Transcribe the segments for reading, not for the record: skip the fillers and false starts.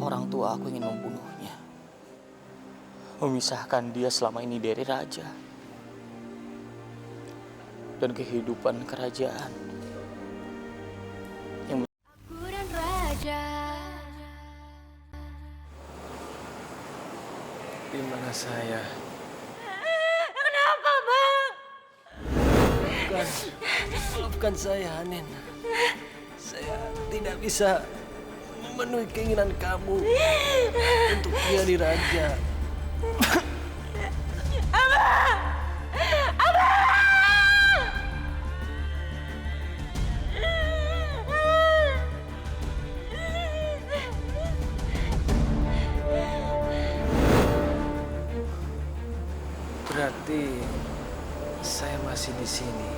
Orang tua aku ingin membunuhnya, memisahkan dia selama ini dari raja dan kehidupan kerajaan yang Aku dan Raja. Di mana saya? Kenapa, Bang? Maafkan saya, Hanin. Saya tidak bisa memenuhi keinginan kamu untuk menjadi raja. Berarti saya masih di sini,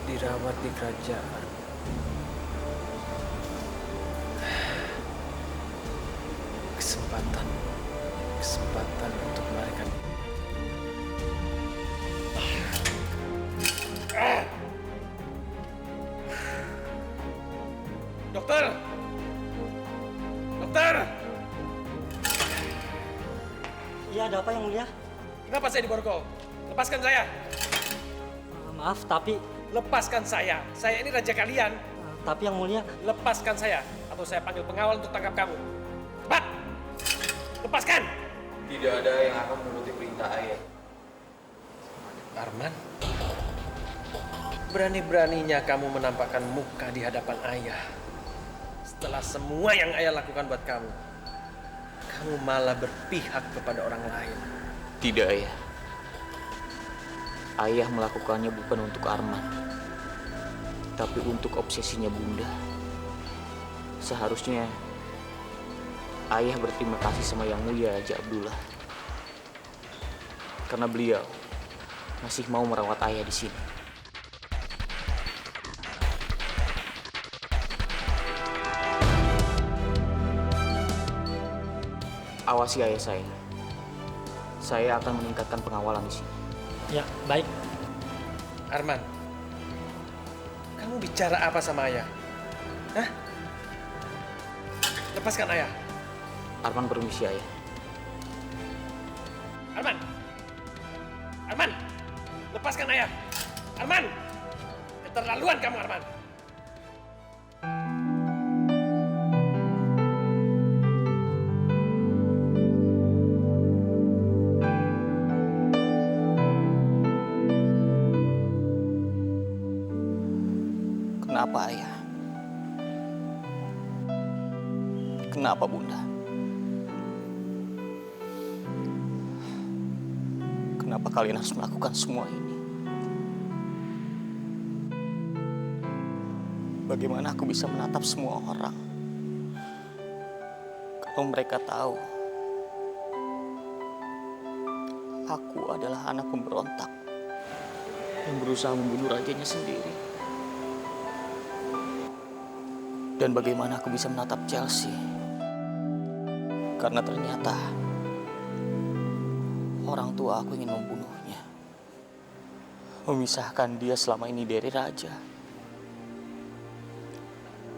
dirawat di kerajaan. Kesempatan untuk melarikan diri. Dokter! Dokter! Iya, ada apa yang mulia? Kenapa saya diborgol? Lepaskan saya! Maaf, tapi Lepaskan saya! Saya ini raja kalian! tapi yang mulia, Lepaskan saya! Atau saya panggil pengawal untuk tangkap kamu. Cepat! Lepaskan! Tidak ada yang akan menuruti perintah ayah. Arman, berani-beraninya kamu menampakkan muka di hadapan ayah. Setelah semua yang ayah lakukan buat kamu, kamu malah berpihak kepada orang lain. tidak, Ayah. Ayah melakukannya bukan untuk Arman, tapi untuk obsesinya Bunda. Seharusnya Ayah berterima kasih sama Yang Mulia Raja Abdullah, karena beliau masih mau merawat Ayah di sini. Awasi Ayah saya. Saya akan meningkatkan pengawalan di sini. ya baik. Arman, kamu bicara apa sama ayah? Hah? Lepaskan ayah. Arman permisi, Ayah. Arman! Arman! Lepaskan ayah! Arman! Keterlaluan kamu, Arman! Kenapa, Ayah? Kenapa, Bunda? Kenapa kalian harus melakukan semua ini? Bagaimana aku bisa menatap semua orang kalau mereka tahu aku adalah anak pemberontak yang berusaha membunuh rajanya sendiri? Dan bagaimana aku bisa menatap Chelsea? Karena ternyata orang tua aku ingin membunuhnya, memisahkan dia selama ini dari raja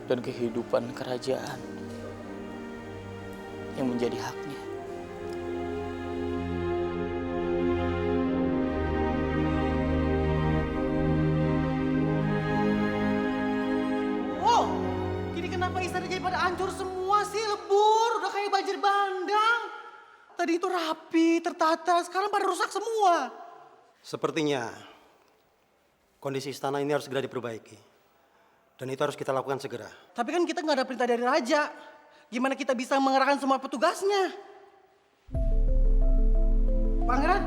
dan kehidupan kerajaan yang menjadi haknya. Wow, gini kenapa istana jadi pada hancur semua sih, lebur, udah kayak banjir bandang. Tadi itu rapi, tertata, sekarang pada rusak semua. Sepertinya kondisi istana ini harus segera diperbaiki. Dan itu harus kita lakukan segera. Tapi kan kita nggak ada perintah dari raja. Gimana kita bisa mengerahkan semua petugasnya? Pangeran?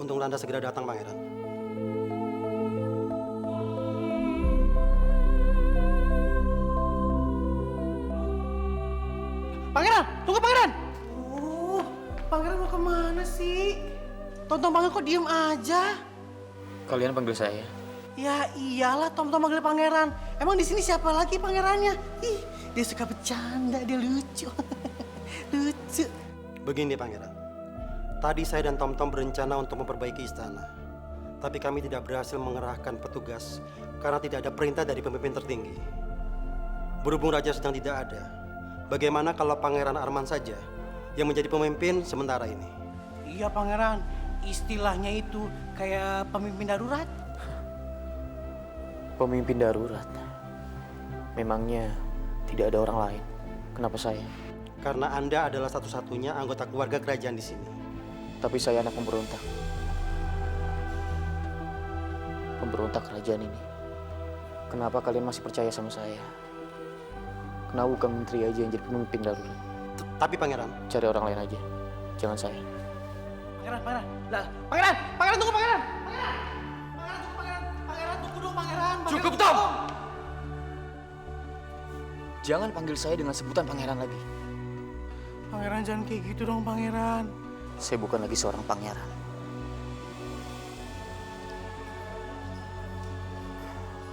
Untunglah Anda segera datang, Pangeran. Pangeran, tunggu Pangeran. Pangeran mau kemana sih? Tonton Pangeran kok diem aja? Kalian panggil saya? Ya iyalah, Tom manggil Pangeran. Emang di sini siapa lagi pangerannya? Ih, dia suka bercanda, dia lucu. Lucu. Begini, Pangeran. Tadi saya dan Tom berencana untuk memperbaiki istana. Tapi kami tidak berhasil mengerahkan petugas karena tidak ada perintah dari pemimpin tertinggi. Berhubung raja sedang tidak ada, bagaimana kalau Pangeran Arman saja yang menjadi pemimpin sementara ini? Iya pangeran, istilahnya itu kayak pemimpin darurat. Pemimpin darurat. Memangnya tidak ada orang lain? Kenapa saya? Karena Anda adalah satu-satunya anggota keluarga kerajaan di sini. Tapi saya anak pemberontak. Pemberontak kerajaan ini. Kenapa kalian masih percaya sama saya? Kenapa bukan menteri aja yang jadi pemimpin darurat? Tapi Pangeran, Cari orang lain aja. Jangan saya. Pangeran. Lah, pangeran tunggu pangeran. Pangeran tunggu pangeran. Pangeran tunggu dong pangeran. Cukup, Tom! Jangan panggil saya dengan sebutan pangeran lagi. Pangeran jangan kayak gitu dong pangeran. Saya bukan lagi seorang pangeran.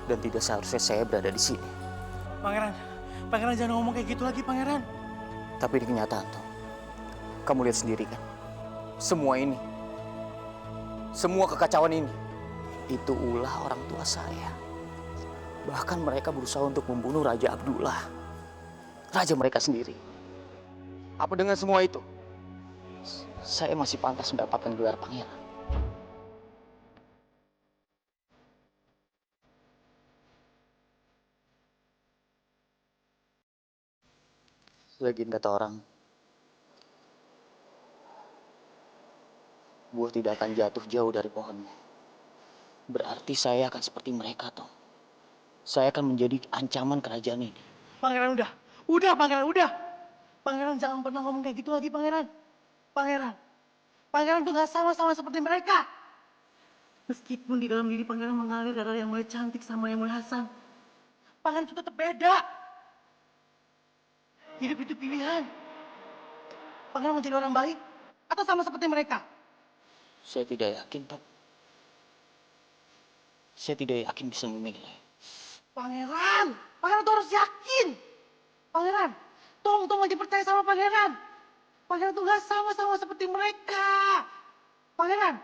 Dan tidak seharusnya saya berada di sini. Pangeran jangan ngomong kayak gitu lagi pangeran. Tapi di kenyataan, Tom, kamu lihat sendiri kan? Semua ini, semua kekacauan ini, itu ulah orang tua saya. Bahkan mereka berusaha untuk membunuh Raja Abdullah. Raja mereka sendiri. Apa dengan semua itu? Saya masih pantas mendapatkan gelar pangeran. Lagi kata orang, buah tidak akan jatuh jauh dari pohonnya. Berarti saya akan seperti mereka, Tom. Saya akan menjadi ancaman kerajaan ini. Pangeran udah pangeran udah. Pangeran jangan pernah ngomong kayak gitu lagi pangeran. Pangeran tuh gak sama seperti mereka. Meskipun di dalam diri pangeran mengalir darah yang mulai cantik sama yang mulai Hasan, pangeran itu tetap beda. Hidup itu pilihan. Pangeran menjadi orang baik atau sama seperti mereka? Saya tidak yakin, Tom. Saya tidak yakin bisa memilih. Pangeran tuh harus yakin. Pangeran, tolong aja percaya sama pangeran. Pangeran tuh gak sama seperti mereka. Pangeran,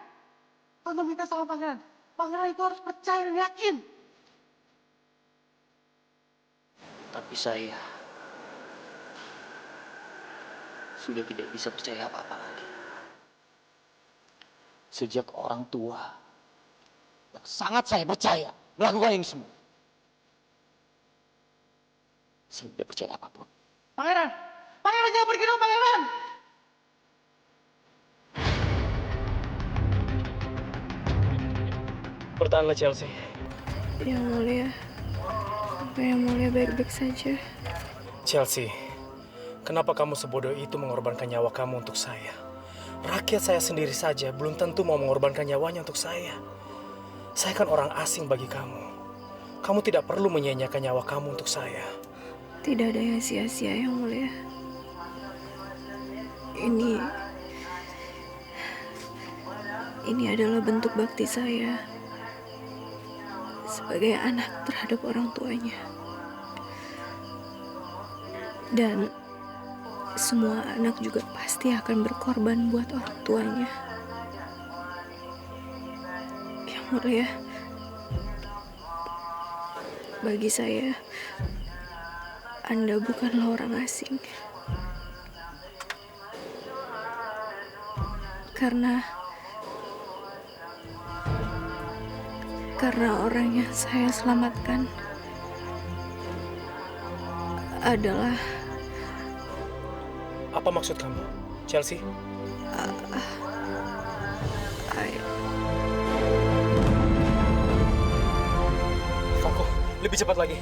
tolong minta sama pangeran. Pangeran itu harus percaya dan yakin. Tapi saya sudah tidak bisa percaya apa-apa lagi. Sejak orang tua yang sangat saya percaya melakukan ini semua, saya tidak percaya apapun. Pangeran jangan pergi dong pangeran. Bertahanlah Chelsea. Yang mulia, apa yang mulia baik-baik saja. Chelsea, kenapa kamu sebodoh itu mengorbankan nyawa kamu untuk saya? Rakyat saya sendiri saja belum tentu mau mengorbankan nyawanya untuk saya. Saya kan orang asing bagi kamu. Kamu tidak perlu menyia-nyiakan nyawa kamu untuk saya. Tidak ada yang sia-sia yang mulia. Ini adalah bentuk bakti saya sebagai anak terhadap orang tuanya. Dan semua anak juga pasti akan berkorban buat orang tuanya. Yang mulia, bagi saya, Anda bukanlah orang asing. Karena orang yang saya selamatkan adalah... Apa maksud kamu, Chelsea? Fako, lebih cepat lagi.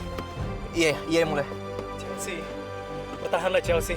Iya mulai. Chelsea, bertahanlah Chelsea.